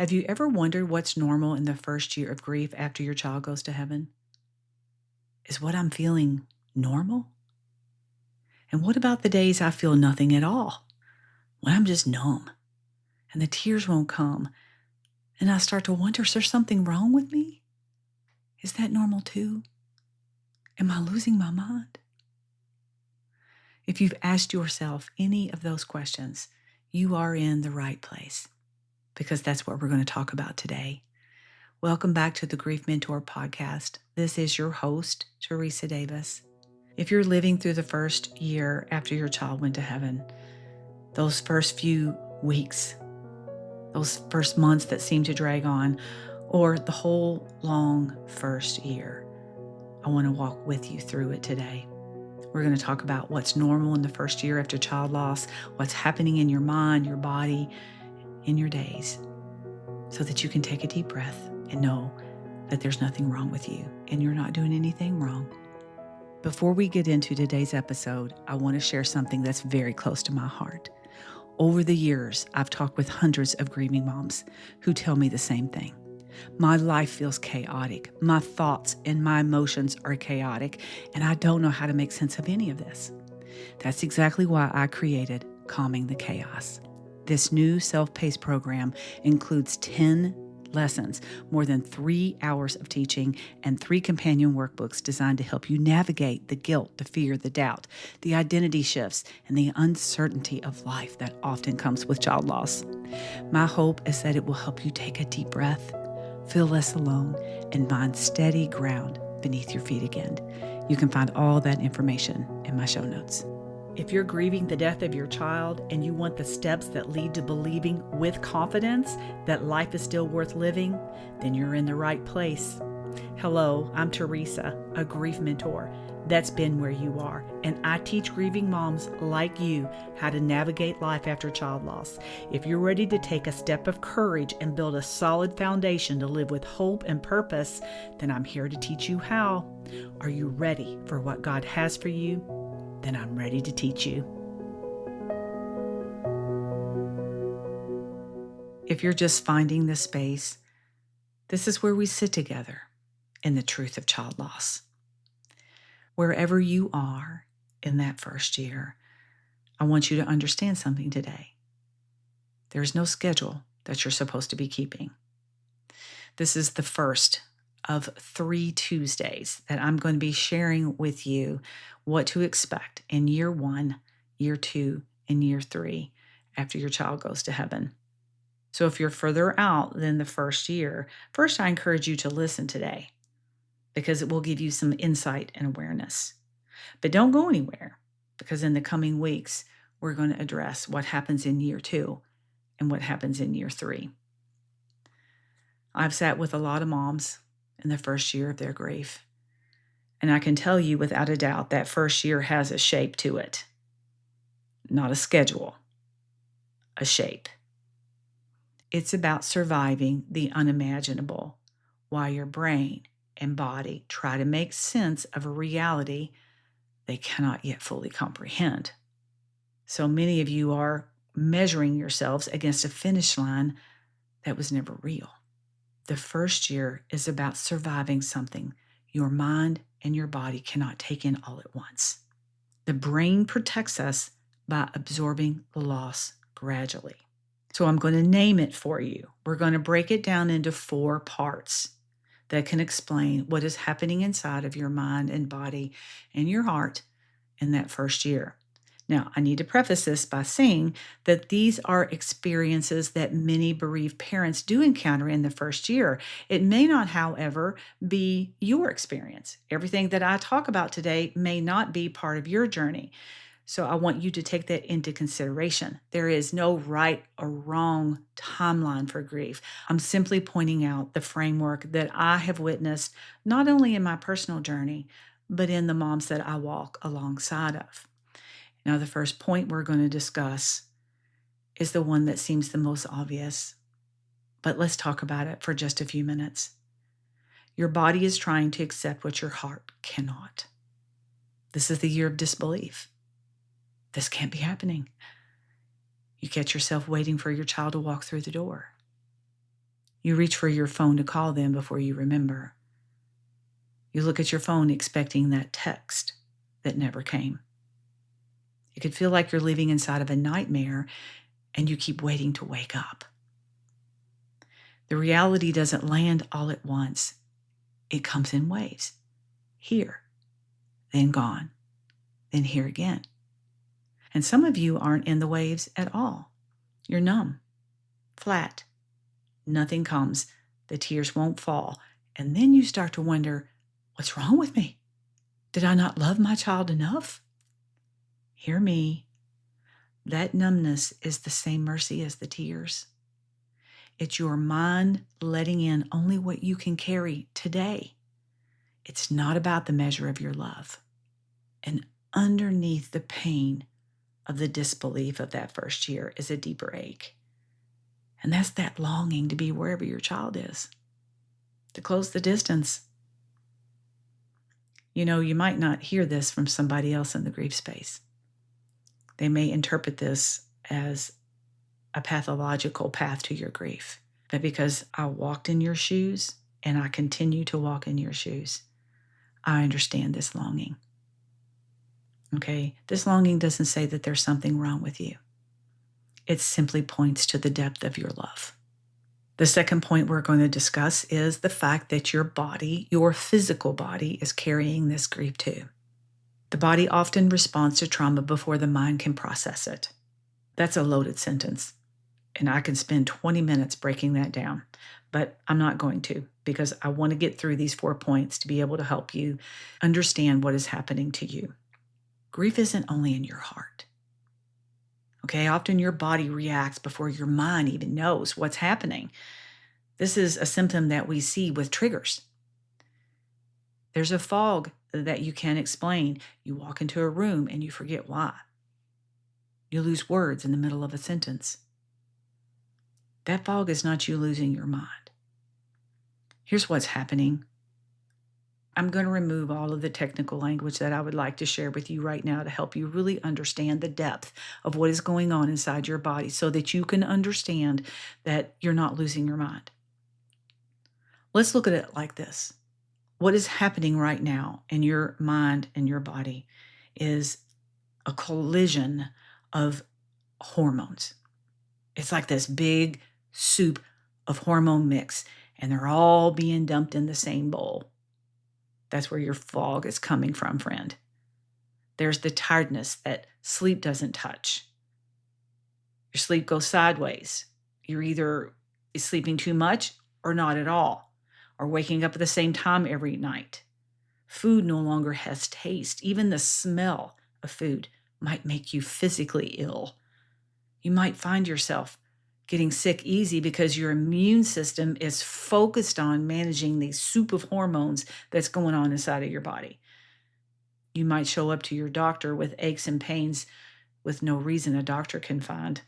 Have you ever wondered what's normal in the first year of grief after your child goes to heaven? Is what I'm feeling normal? And what about the days I feel nothing at all? When I'm just numb and the tears won't come and I start to wonder, is there something wrong with me? Is that normal too? Am I losing my mind? If you've asked yourself any of those questions, you are in the right place because that's what we're going to talk about today. Welcome back to the Grief Mentor podcast. This is your host, Teresa Davis. If you're living through the first year after your child went to heaven, those first few weeks, those first months that seem to drag on, or the whole long first year, I want to walk with you through it today. We're going to talk about what's normal in the first year after child loss, what's happening in your mind, your body, in your days, so that you can take a deep breath and know that there's nothing wrong with you and you're not doing anything wrong. Before we get into today's episode, I want to share something that's very close to my heart. Over the years, I've talked with hundreds of grieving moms who tell me the same thing. My life feels chaotic. My thoughts and my emotions are chaotic, and I don't know how to make sense of any of this. That's exactly why I created Calming the Chaos. This new self-paced program includes 10 lessons, more than 3 hours of teaching, and 3 companion workbooks designed to help you navigate the guilt, the fear, the doubt, the identity shifts, and the uncertainty of life that often comes with child loss. My hope is that it will help you take a deep breath, feel less alone, and find steady ground beneath your feet again. You can find all that information in my show notes. If you're grieving the death of your child and you want the steps that lead to believing with confidence that life is still worth living, then you're in the right place. Hello, I'm Teresa, a grief mentor. That's been where you are, and I teach grieving moms like you how to navigate life after child loss. If you're ready to take a step of courage and build a solid foundation to live with hope and purpose, then I'm here to teach you how. Are you ready for what God has for you? Then I'm ready to teach you. If you're just finding the space, this is where we sit together in the truth of child loss. Wherever you are in that first year, I want you to understand something today. There's no schedule that you're supposed to be keeping. This is the first of 3 Tuesdays that I'm going to be sharing with you what to expect in year 1, year 2, and year 3 after your child goes to heaven. So if you're further out than the first year, first I encourage you to listen today because it will give you some insight and awareness. But don't go anywhere because in the coming weeks, we're going to address what happens in year 2 and what happens in year 3. I've sat with a lot of moms in the first year of their grief. And I can tell you without a doubt that first year has a shape to it. Not a schedule, a shape. It's about surviving the unimaginable while your brain and body try to make sense of a reality they cannot yet fully comprehend. So many of you are measuring yourselves against a finish line that was never real. The first year is about surviving something your mind and your body cannot take in all at once. The brain protects us by absorbing the loss gradually. So I'm going to name it for you. We're going to break it down into 4 parts that can explain what is happening inside of your mind and body and your heart in that first year. Now, I need to preface this by saying that these are experiences that many bereaved parents do encounter in the first year. It may not, however, be your experience. Everything that I talk about today may not be part of your journey. So I want you to take that into consideration. There is no right or wrong timeline for grief. I'm simply pointing out the framework that I have witnessed, not only in my personal journey, but in the moms that I walk alongside of. Now, the first point we're going to discuss is the one that seems the most obvious, but let's talk about it for just a few minutes. Your body is trying to accept what your heart cannot. This is the year of disbelief. This can't be happening. You catch yourself waiting for your child to walk through the door. You reach for your phone to call them before you remember. You look at your phone expecting that text that never came. It could feel like you're living inside of a nightmare and you keep waiting to wake up. The reality doesn't land all at once. It comes in waves. Here, then gone, then here again. And some of you aren't in the waves at all. You're numb, flat. Nothing comes. The tears won't fall. And then you start to wonder, what's wrong with me? Did I not love my child enough? Hear me. That numbness is the same mercy as the tears. It's your mind letting in only what you can carry today. It's not about the measure of your love. And underneath the pain of the disbelief of that first year is a deeper ache. And that's that longing to be wherever your child is, to close the distance. You know, you might not hear this from somebody else in the grief space. They may interpret this as a pathological path to your grief. But because I walked in your shoes and I continue to walk in your shoes, I understand this longing. Okay? This longing doesn't say that there's something wrong with you. It simply points to the depth of your love. The second point we're going to discuss is the fact that your body, your physical body, is carrying this grief too. The body often responds to trauma before the mind can process it. That's a loaded sentence, and I can spend 20 minutes breaking that down, but I'm not going to, because I want to get through these 4 points to be able to help you understand what is happening to you. Grief isn't only in your heart. Okay, often your body reacts before your mind even knows what's happening. This is a symptom that we see with triggers. There's a fog that you can't explain. You walk into a room and you forget why. You lose words in the middle of a sentence. That fog is not you losing your mind. Here's what's happening. I'm going to remove all of the technical language that I would like to share with you right now to help you really understand the depth of what is going on inside your body so that you can understand that you're not losing your mind. Let's look at it like this. What is happening right now in your mind and your body is a collision of hormones. It's like this big soup of hormone mix, and they're all being dumped in the same bowl. That's where your fog is coming from, friend. There's the tiredness that sleep doesn't touch. Your sleep goes sideways. You're either sleeping too much or not at all, or waking up at the same time every night. Food no longer has taste. Even the smell of food might make you physically ill. You might find yourself getting sick easy because your immune system is focused on managing the soup of hormones that's going on inside of your body. You might show up to your doctor with aches and pains with no reason a doctor can find.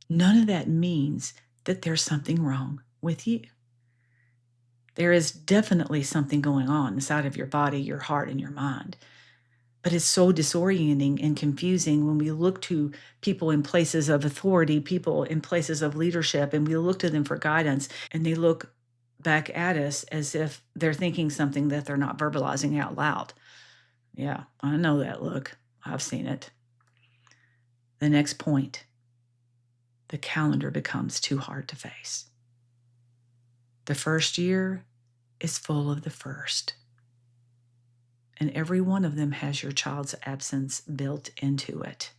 None of that means that there's something wrong with you. There is definitely something going on inside of your body, your heart, and your mind. But it's so disorienting and confusing when we look to people in places of authority, people in places of leadership, and we look to them for guidance, and they look back at us as if they're thinking something that they're not verbalizing out loud. Yeah, I know that look. I've seen it. The next point, the calendar becomes too hard to face. The first year is full of the first. And every one of them has your child's absence built into it.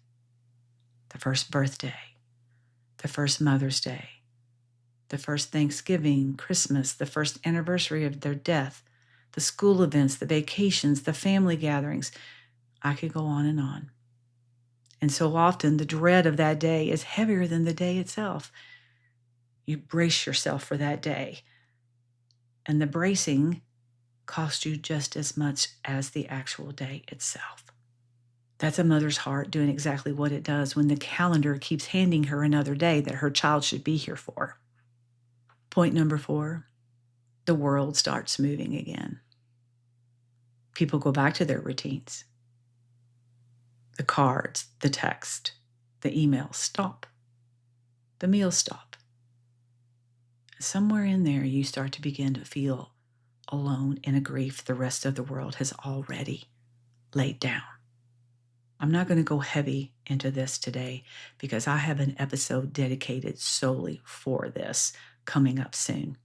The first birthday, the first Mother's Day, the first Thanksgiving, Christmas, the first anniversary of their death, the school events, the vacations, the family gatherings. I could go on and on. And so often the dread of that day is heavier than the day itself. You brace yourself for that day. And the bracing cost you just as much as the actual day itself. That's a mother's heart doing exactly what it does when the calendar keeps handing her another day that her child should be here for. Point number 4, the world starts moving again. People go back to their routines. The cards, the text, the emails stop. The meals stop. somewhere in there you start to begin to feel alone in a grief the rest of the world has already laid down. I'm not going to go heavy into this today because I have an episode dedicated solely for this coming up soon.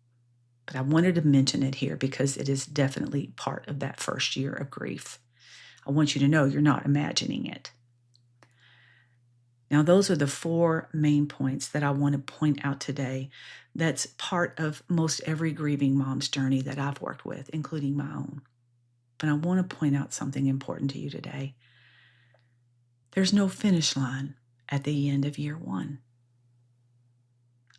But I wanted to mention it here because it is definitely part of that first year of grief. I want you to know you're not imagining it. Now, those are the 4 main points that I want to point out today. That's part of most every grieving mom's journey that I've worked with, including my own. But I want to point out something important to you today. There's no finish line at the end of year 1.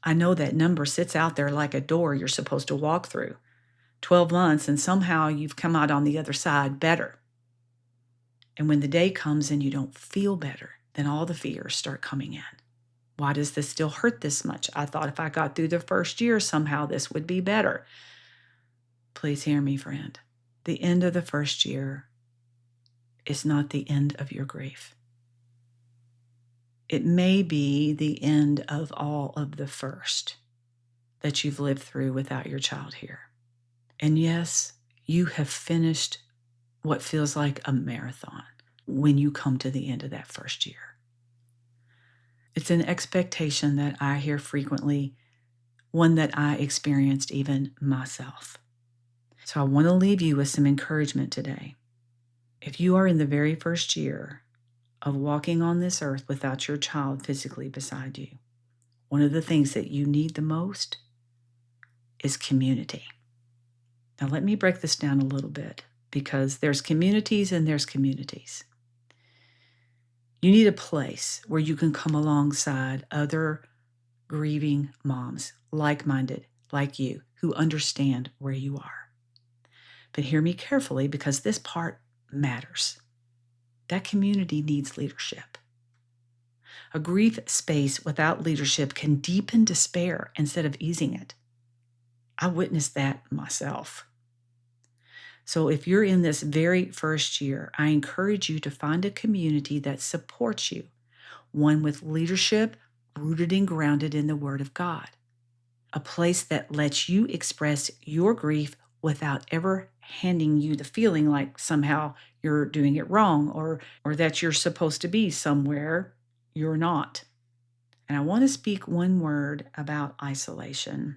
I know that number sits out there like a door you're supposed to walk through. 12 months, and somehow you've come out on the other side better. And when the day comes and you don't feel better, then all the fears start coming in. Why does this still hurt this much? I thought if I got through the first year, somehow this would be better. Please hear me, friend. The end of the first year is not the end of your grief. It may be the end of all of the first that you've lived through without your child here. And yes, you have finished what feels like a marathon when you come to the end of that first year. It's an expectation that I hear frequently, one that I experienced even myself. So I want to leave you with some encouragement today. If you are in the very first year of walking on this earth without your child physically beside you, one of the things that you need the most is community. Now, let me break this down a little bit because there's communities and there's communities. You need a place where you can come alongside other grieving moms, like-minded, like you, who understand where you are. But hear me carefully because this part matters. That community needs leadership. A grief space without leadership can deepen despair instead of easing it. I witnessed that myself. So if you're in this very first year, I encourage you to find a community that supports you, one with leadership rooted and grounded in the Word of God, a place that lets you express your grief without ever handing you the feeling like somehow you're doing it wrong or that you're supposed to be somewhere you're not. And I want to speak one word about isolation.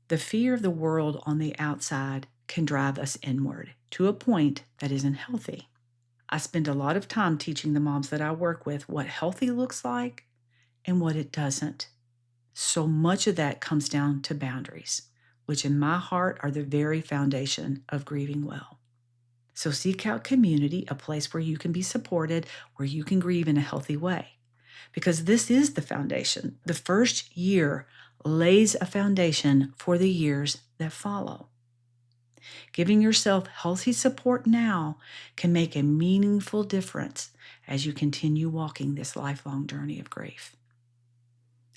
The fear of the world on the outside can drive us inward to a point that isn't healthy. I spend a lot of time teaching the moms that I work with what healthy looks like and what it doesn't. So much of that comes down to boundaries, which in my heart are the very foundation of grieving well. So seek out community, a place where you can be supported, where you can grieve in a healthy way. Because this is the foundation. The first year lays a foundation for the years that follow. Giving yourself healthy support now can make a meaningful difference as you continue walking this lifelong journey of grief.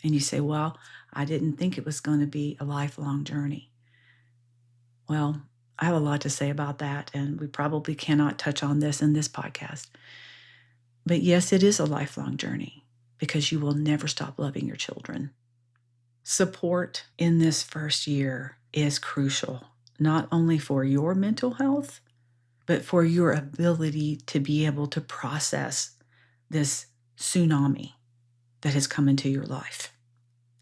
And you say, well, I didn't think it was going to be a lifelong journey. Well, I have a lot to say about that, and we probably cannot touch on this in this podcast. But yes, it is a lifelong journey because you will never stop loving your children. Support in this first year is crucial, not only for your mental health, but for your ability to be able to process this tsunami that has come into your life.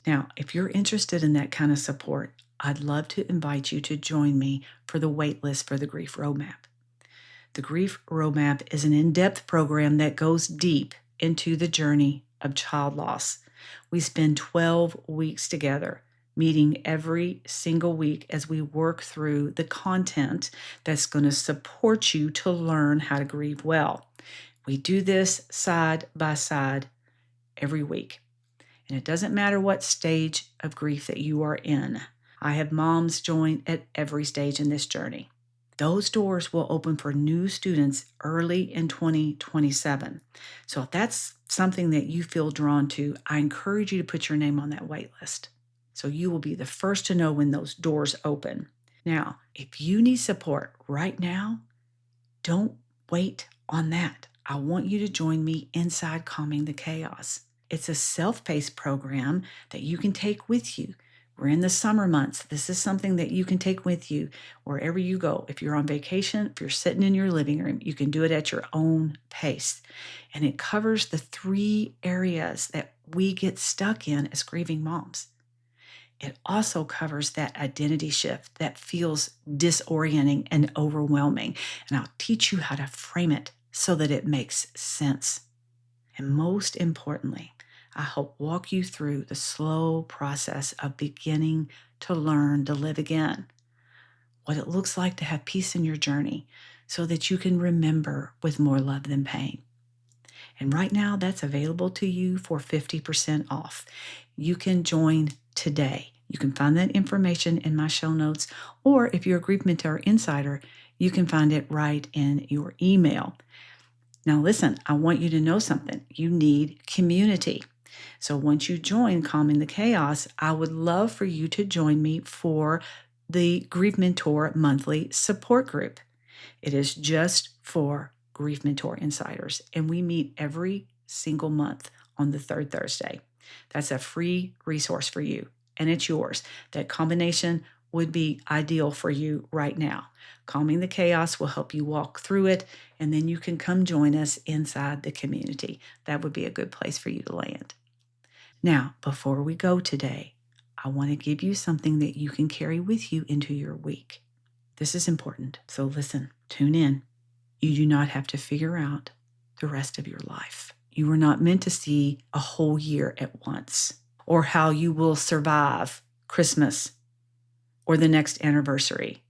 Now, if you're interested in that kind of support, I'd love to invite you to join me for the waitlist for the Grief Roadmap. The Grief Roadmap is an in-depth program that goes deep into the journey of child loss. We spend 12 weeks together, meeting every single week as we work through the content that's going to support you to learn how to grieve well. We do this side by side every week. And it doesn't matter what stage of grief that you are in. I have moms join at every stage in this journey. Those doors will open for new students early in 2027. So if that's something that you feel drawn to, I encourage you to put your name on that wait list. So you will be the first to know when those doors open. Now, if you need support right now, don't wait on that. I want you to join me inside Calming the Chaos. It's a self-paced program that you can take with you. We're in the summer months. This is something that you can take with you wherever you go. If you're on vacation, if you're sitting in your living room, you can do it at your own pace. And it covers the 3 areas that we get stuck in as grieving moms. It also covers that identity shift that feels disorienting and overwhelming. And I'll teach you how to frame it so that it makes sense. And most importantly, I hope walk you through the slow process of beginning to learn to live again, what it looks like to have peace in your journey so that you can remember with more love than pain. And right now, that's available to you for 50% off. You can join today. You can find that information in my show notes, or if you're a Grief Mentor Insider, you can find it right in your email. Now, listen, I want you to know something. You need community. So once you join Calming the Chaos, I would love for you to join me for the Grief Mentor Monthly Support Group. It is just for Grief Mentor Insiders, and we meet every single month on the 3rd Thursday. That's a free resource for you, and it's yours. That combination would be ideal for you right now. Calming the Chaos will help you walk through it, and then you can come join us inside the community. That would be a good place for you to land. Now, before we go today, I want to give you something that you can carry with you into your week. This is important, so listen, tune in. You do not have to figure out the rest of your life. You were not meant to see a whole year at once, or how you will survive Christmas or the next anniversary.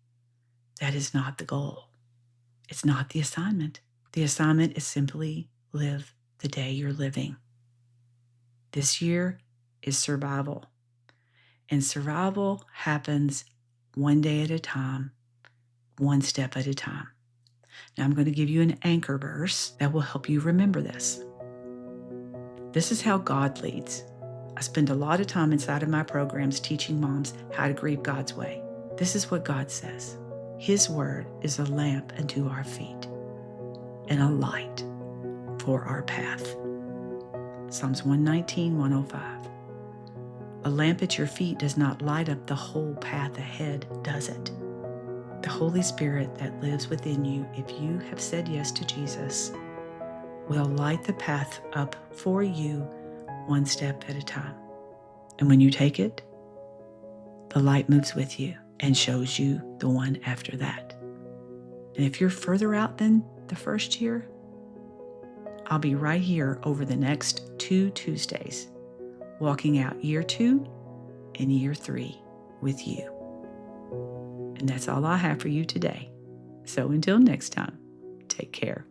That is not the goal. It's not the assignment. The assignment is simply live the day you're living. This year is survival. And survival happens one day at a time, one step at a time. Now I'm going to give you an anchor verse that will help you remember this. This is how God leads. I spend a lot of time inside of my programs teaching moms how to grieve God's way. This is what God says. His word is a lamp unto our feet and a light for our path. Psalms 119, 105. A lamp at your feet does not light up the whole path ahead, does it? The Holy Spirit that lives within you, if you have said yes to Jesus, will light the path up for you one step at a time. And when you take it, the light moves with you and shows you the one after that. And if you're further out than the first year, I'll be right here over the next 2 Tuesdays, walking out year 2 and year 3 with you. And that's all I have for you today. So until next time, take care.